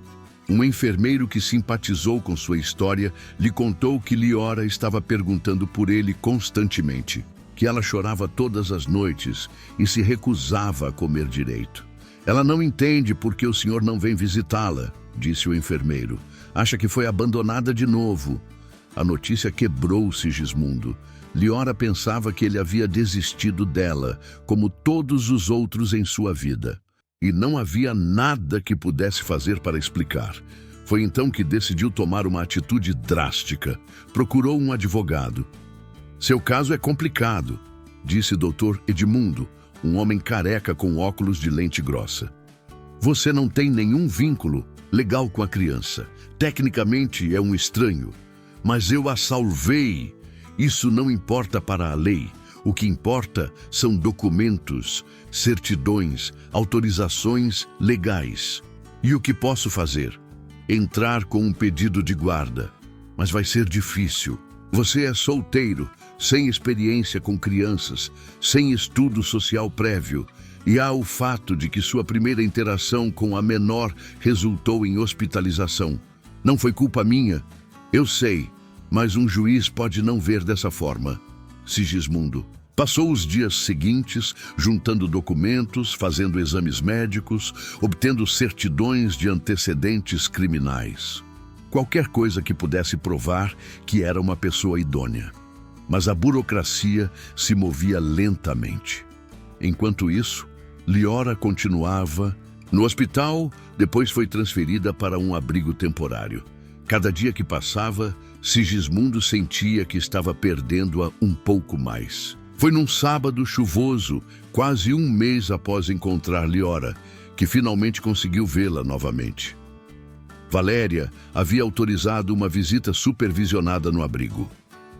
[SPEAKER 1] Um enfermeiro que simpatizou com sua história lhe contou que Liora estava perguntando por ele constantemente, que ela chorava todas as noites e se recusava a comer direito. Ela não entende por que o senhor não vem visitá-la, disse o enfermeiro. Acha que foi abandonada de novo. A notícia quebrou Sigismundo. Liora pensava que ele havia desistido dela, como todos os outros em sua vida. E não havia nada que pudesse fazer para explicar. Foi então que decidiu tomar uma atitude drástica. Procurou um advogado. Seu caso é complicado, disse Dr. Edmundo, um homem careca com óculos de lente grossa. Você não tem nenhum vínculo legal com a criança. Tecnicamente é um estranho. Mas eu a salvei. Isso não importa para a lei. O que importa são documentos, certidões, autorizações legais. E o que posso fazer? Entrar com um pedido de guarda. Mas vai ser difícil. Você é solteiro, sem experiência com crianças, sem estudo social prévio. E há o fato de que sua primeira interação com a menor resultou em hospitalização. Não foi culpa minha. Eu sei. Mas um juiz pode não ver dessa forma. Sigismundo passou os dias seguintes juntando documentos, fazendo exames médicos, obtendo certidões de antecedentes criminais. Qualquer coisa que pudesse provar que era uma pessoa idônea. Mas a burocracia se movia lentamente. Enquanto isso, Liora continuava no hospital, depois foi transferida para um abrigo temporário. Cada dia que passava, Sigismundo sentia que estava perdendo-a um pouco mais. Foi num sábado chuvoso, quase um mês após encontrar Liora, que finalmente conseguiu vê-la novamente. Valéria havia autorizado uma visita supervisionada no abrigo.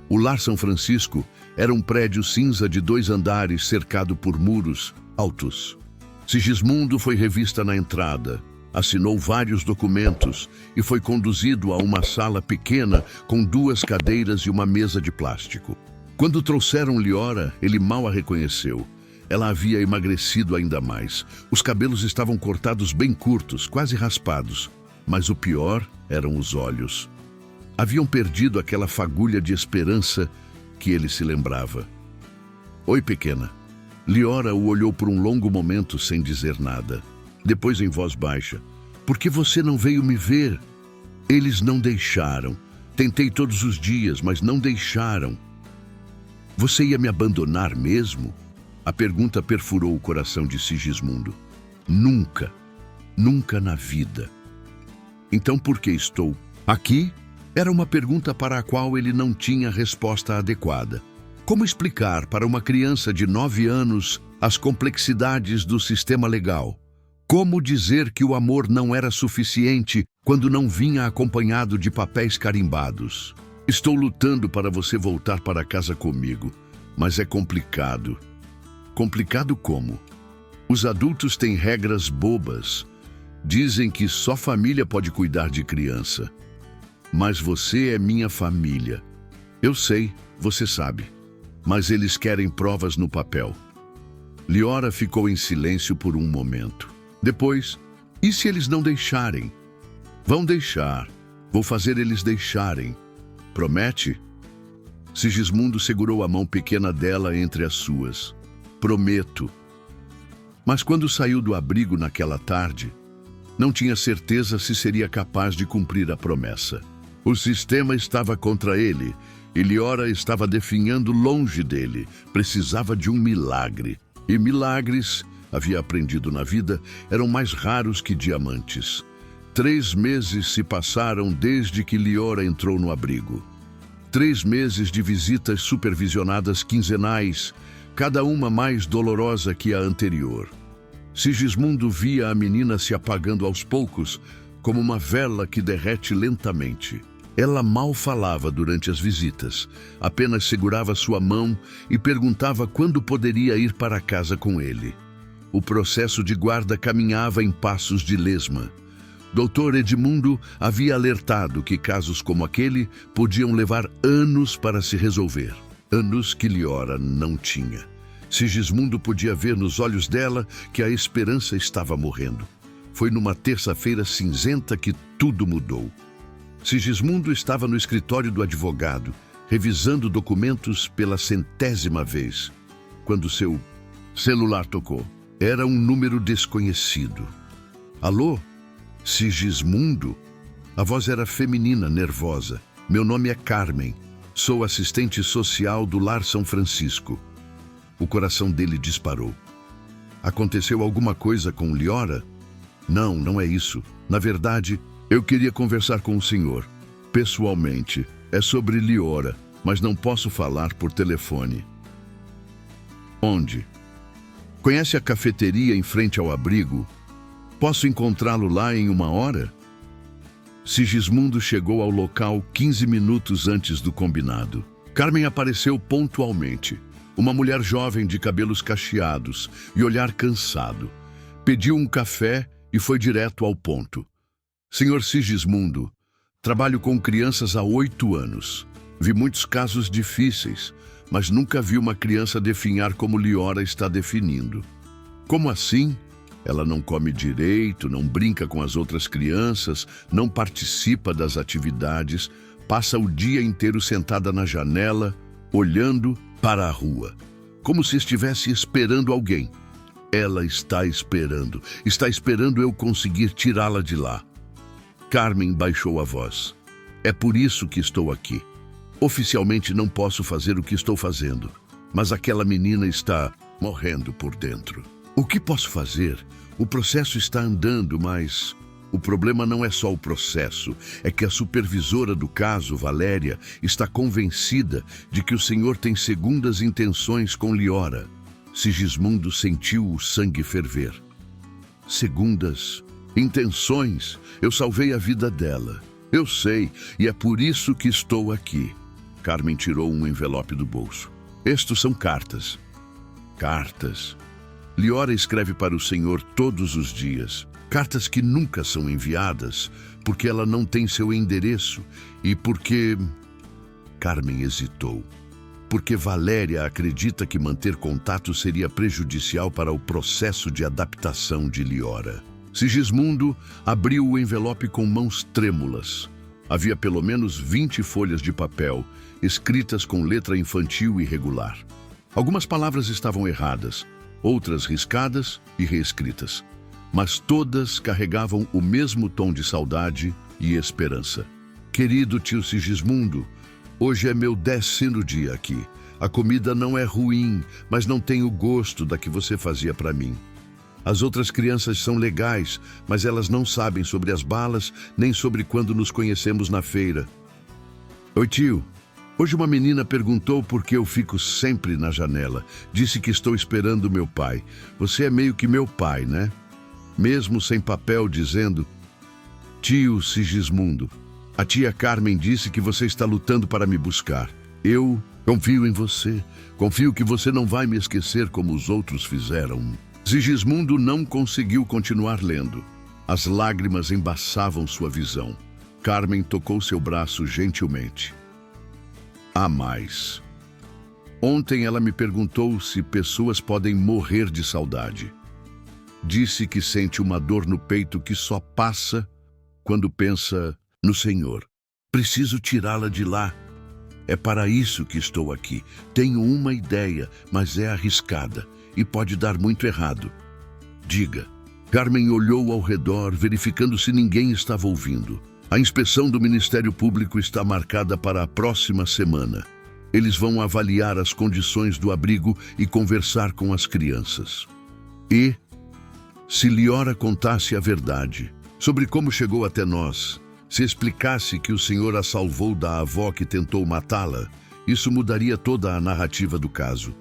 [SPEAKER 1] O Lar São Francisco era um prédio cinza de 2 andares cercado por muros altos. Sigismundo foi revista na entrada. Assinou vários documentos e foi conduzido a uma sala pequena com 2 cadeiras e uma mesa de plástico. Quando trouxeram Liora, ele mal a reconheceu. Ela havia emagrecido ainda mais. Os cabelos estavam cortados bem curtos, quase raspados. Mas o pior eram os olhos. Haviam perdido aquela fagulha de esperança que ele se lembrava. Oi, pequena. Liora o olhou por um longo momento sem dizer nada. Depois, em voz baixa, por que você não veio me ver? Eles não deixaram. Tentei todos os dias, mas não deixaram. Você ia me abandonar mesmo? A pergunta perfurou o coração de Sigismundo. Nunca. Nunca na vida. Então por que estou aqui? Era uma pergunta para a qual ele não tinha resposta adequada. Como explicar para uma criança de 9 anos as complexidades do sistema legal? Como dizer que o amor não era suficiente quando não vinha acompanhado de papéis carimbados? Estou lutando para você voltar para casa comigo, mas é complicado. Complicado como? Os adultos têm regras bobas. Dizem que só família pode cuidar de criança. Mas você é minha família. Eu sei, você sabe. Mas eles querem provas no papel. Liora ficou em silêncio por um momento. Depois, e se eles não deixarem? Vão deixar. Vou fazer eles deixarem. Promete? Sigismundo segurou a mão pequena dela entre as suas. Prometo. Mas quando saiu do abrigo naquela tarde, não tinha certeza se seria capaz de cumprir a promessa. O sistema estava contra ele e Liora estava definhando longe dele. Precisava de um milagre. E milagres, havia aprendido na vida, eram mais raros que diamantes. 3 meses se passaram desde que Liora entrou no abrigo. 3 meses de visitas supervisionadas quinzenais, cada uma mais dolorosa que a anterior. Sigismundo via a menina se apagando aos poucos, como uma vela que derrete lentamente. Ela mal falava durante as visitas, apenas segurava sua mão e perguntava quando poderia ir para casa com ele. O processo de guarda caminhava em passos de lesma. Dr. Edmundo havia alertado que casos como aquele podiam levar anos para se resolver. Anos que Liora não tinha. Sigismundo podia ver nos olhos dela que a esperança estava morrendo. Foi numa terça-feira cinzenta que tudo mudou. Sigismundo estava no escritório do advogado, revisando documentos pela 100ª vez, quando seu celular tocou. Era um número desconhecido. Alô? Sigismundo? A voz era feminina, nervosa. Meu nome é Carmen. Sou assistente social do Lar São Francisco. O coração dele disparou. Aconteceu alguma coisa com Liora? Não, não é isso. Na verdade, eu queria conversar com o senhor. Pessoalmente. É sobre Liora, mas não posso falar por telefone. Onde? Conhece a cafeteria em frente ao abrigo? Posso encontrá-lo lá em 1 hora? Sigismundo chegou ao local 15 minutos antes do combinado. Carmen apareceu pontualmente. Uma mulher jovem de cabelos cacheados e olhar cansado. Pediu um café e foi direto ao ponto. Senhor Sigismundo, trabalho com crianças há 8 anos. Vi muitos casos difíceis, mas nunca vi uma criança definhar como Liora está definindo. Como assim? Ela não come direito, não brinca com as outras crianças, não participa das atividades, passa o dia inteiro sentada na janela, olhando para a rua, como se estivesse esperando alguém. Ela está esperando eu conseguir tirá-la de lá. Carmen baixou a voz. É por isso que estou aqui. Oficialmente não posso fazer o que estou fazendo, mas aquela menina está morrendo por dentro. O que posso fazer? O processo está andando, mas o problema não é só o processo, é que a supervisora do caso, Valéria, está convencida de que o senhor tem segundas intenções com Liora. Sigismundo sentiu o sangue ferver. Segundas intenções? Eu salvei a vida dela. Eu sei, e é por isso que estou aqui. Carmen tirou um envelope do bolso. Estes são cartas. Cartas. Liora escreve para o senhor todos os dias. Cartas que nunca são enviadas, porque ela não tem seu endereço e porque... Carmen hesitou. Porque Valéria acredita que manter contato seria prejudicial para o processo de adaptação de Liora. Sigismundo abriu o envelope com mãos trêmulas. Havia pelo menos 20 folhas de papel, escritas com letra infantil irregular. Algumas palavras estavam erradas, outras riscadas e reescritas. Mas todas carregavam o mesmo tom de saudade e esperança. Querido tio Sigismundo, hoje é meu 10º dia aqui. A comida não é ruim, mas não tem o gosto da que você fazia para mim. As outras crianças são legais, mas elas não sabem sobre as balas, nem sobre quando nos conhecemos na feira. Oi, tio. Hoje uma menina perguntou por que eu fico sempre na janela. Disse que estou esperando meu pai. Você é meio que meu pai, né? Mesmo sem papel dizendo... Tio Sigismundo, a tia Carmen disse que você está lutando para me buscar. Eu Confio em você. Confio que você não vai me esquecer como os outros fizeram. Sigismundo não conseguiu continuar lendo. As lágrimas embaçavam sua visão. Carmen tocou seu braço gentilmente. Há mais. Ontem ela me perguntou se pessoas podem morrer de saudade. Disse que sente uma dor no peito que só passa quando pensa no Senhor. Preciso tirá-la de lá. É para isso que estou aqui. Tenho uma ideia, mas é arriscada e pode dar muito errado. Diga. Carmen olhou ao redor, verificando se ninguém estava ouvindo. A inspeção do Ministério Público está marcada para a próxima semana. Eles vão avaliar as condições do abrigo e conversar com as crianças. E, se Liora contasse a verdade sobre como chegou até nós, se explicasse que o Senhor a salvou da avó que tentou matá-la, isso mudaria toda a narrativa do caso.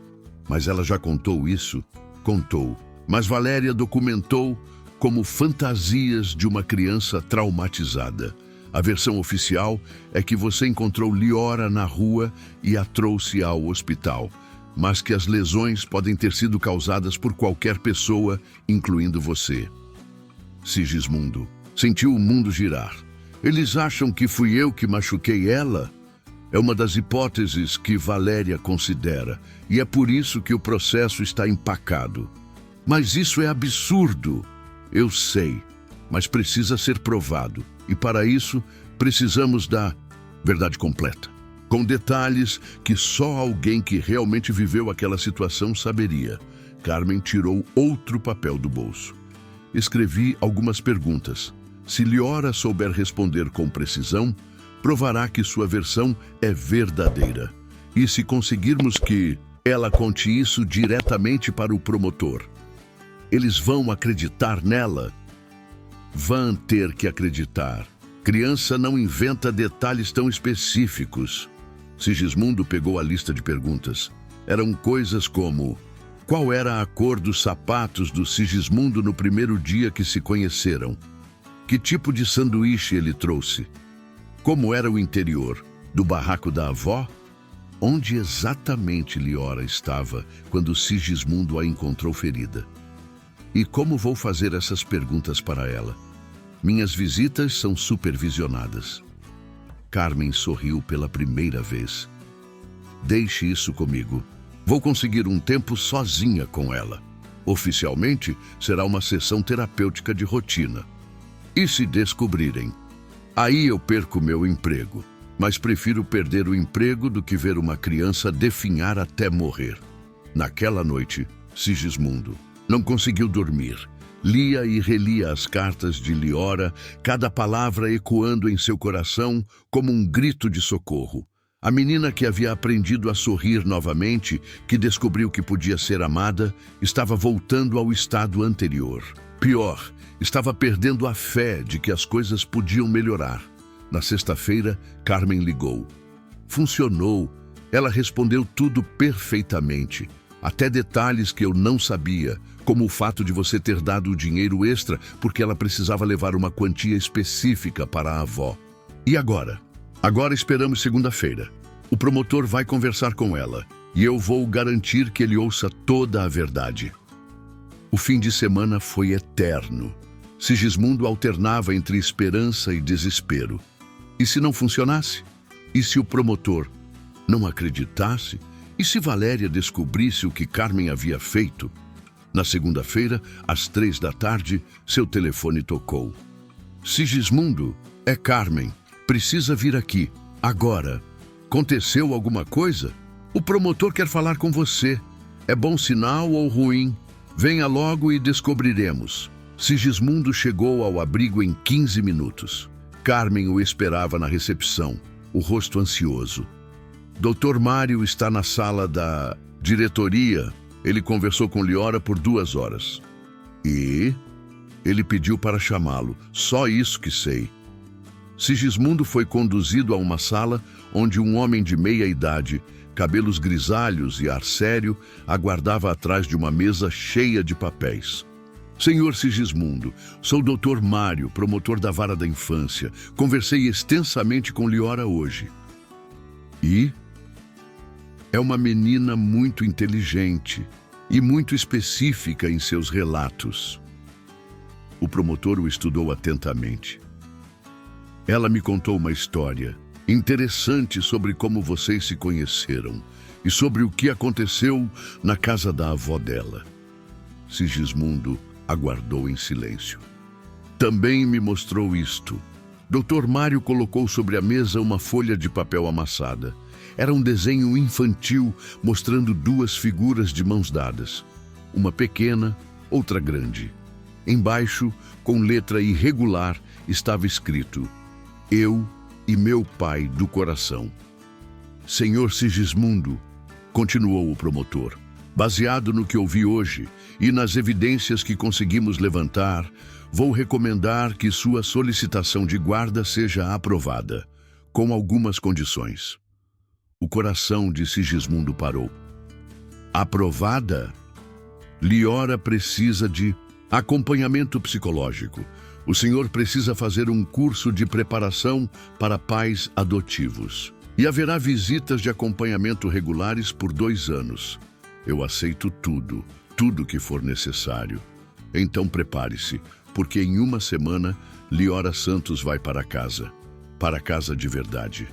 [SPEAKER 1] Mas ela já contou isso? Contou. Mas Valéria documentou como fantasias de uma criança traumatizada. A versão oficial é que você encontrou Liora na rua e a trouxe ao hospital, mas que as lesões podem ter sido causadas por qualquer pessoa, incluindo você. Sigismundo sentiu o mundo girar. Eles acham que fui eu que machuquei ela? É uma das hipóteses que Valéria considera, e é por isso que o processo está empacado. Mas isso é absurdo. Eu sei, mas precisa ser provado. E para isso, precisamos da verdade completa, com detalhes que só alguém que realmente viveu aquela situação saberia. Carmen tirou outro papel do bolso. Escrevi algumas perguntas. Se Liora souber responder com precisão, provará que sua versão é verdadeira. E se conseguirmos que ela conte isso diretamente para o promotor, eles vão acreditar nela? Vão ter que acreditar. Criança não inventa detalhes tão específicos. Sigismundo pegou a lista de perguntas. Eram coisas como: qual era a cor dos sapatos do Sigismundo no primeiro dia que se conheceram? Que tipo de sanduíche ele trouxe? Como era o interior? Do barraco da avó? Onde exatamente Liora estava quando Sigismundo a encontrou ferida? E como vou fazer essas perguntas para ela? Minhas visitas são supervisionadas. Carmen sorriu pela primeira vez. Deixe isso comigo. Vou conseguir um tempo sozinha com ela. Oficialmente, será uma sessão terapêutica de rotina. E se descobrirem? Aí eu perco meu emprego. Mas prefiro perder o emprego do que ver uma criança definhar até morrer. Naquela noite, Sigismundo não conseguiu dormir. Lia e relia as cartas de Liora, cada palavra ecoando em seu coração como um grito de socorro. A menina que havia aprendido a sorrir novamente, que descobriu que podia ser amada, estava voltando ao estado anterior. Pior, estava perdendo a fé de que as coisas podiam melhorar. Na sexta-feira, Carmen ligou. Funcionou. Ela respondeu tudo perfeitamente, até detalhes que eu não sabia, como o fato de você ter dado o dinheiro extra porque ela precisava levar uma quantia específica para a avó. E agora? Agora esperamos segunda-feira. O promotor vai conversar com ela e eu vou garantir que ele ouça toda a verdade. O fim de semana foi eterno. Sigismundo alternava entre esperança e desespero. E se não funcionasse? E se o promotor não acreditasse? E se Valéria descobrisse o que Carmen havia feito? Na segunda-feira, às 15h, seu telefone tocou. Sigismundo, é Carmen. Precisa vir aqui, agora. Aconteceu alguma coisa? O promotor quer falar com você. É bom sinal ou ruim? Venha logo e descobriremos. Sigismundo chegou ao abrigo em 15 minutos. Carmen o esperava na recepção, o rosto ansioso. Dr. Mário está na sala da diretoria. Ele conversou com Liora por 2 horas. E ele pediu para chamá-lo. Só isso que sei. Sigismundo foi conduzido a uma sala onde um homem de meia idade, cabelos grisalhos e ar sério, aguardava atrás de uma mesa cheia de papéis. Senhor Sigismundo, sou o Dr. Mário, promotor da Vara da Infância. Conversei extensamente com Liora hoje. E É uma menina muito inteligente e muito específica em seus relatos. O promotor o estudou atentamente. Ela me contou uma história interessante sobre como vocês se conheceram e sobre o que aconteceu na casa da avó dela. Sigismundo aguardou em silêncio. Também me mostrou isto. Dr. Mário colocou sobre a mesa uma folha de papel amassada. Era um desenho infantil mostrando duas figuras de mãos dadas. Uma pequena, outra grande. Embaixo, com letra irregular, estava escrito: Eu e meu pai do coração. Senhor Sigismundo, continuou o promotor, baseado no que ouvi hoje e nas evidências que conseguimos levantar, vou recomendar que sua solicitação de guarda seja aprovada, com algumas condições. O coração de Sigismundo parou. Aprovada? Liora precisa de acompanhamento psicológico. O senhor precisa fazer um curso de preparação para pais adotivos. E haverá visitas de acompanhamento regulares por 2 anos. Eu aceito tudo que for necessário. Então prepare-se, porque em 1 semana, Liora Santos vai para casa de verdade.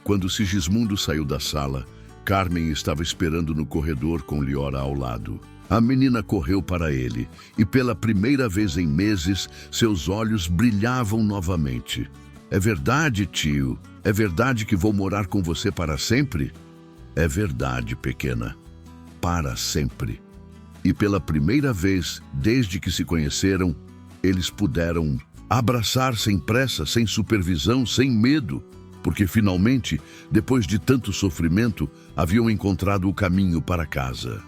[SPEAKER 1] Quando Sigismundo saiu da sala, Carmen estava esperando no corredor com Liora ao lado. A menina correu para ele e pela primeira vez em meses, seus olhos brilhavam novamente. É verdade, tio? É verdade que vou morar com você para sempre? É verdade, pequena. Para sempre. E pela primeira vez, desde que se conheceram, eles puderam abraçar sem pressa, sem supervisão, sem medo, porque finalmente, depois de tanto sofrimento, haviam encontrado o caminho para casa.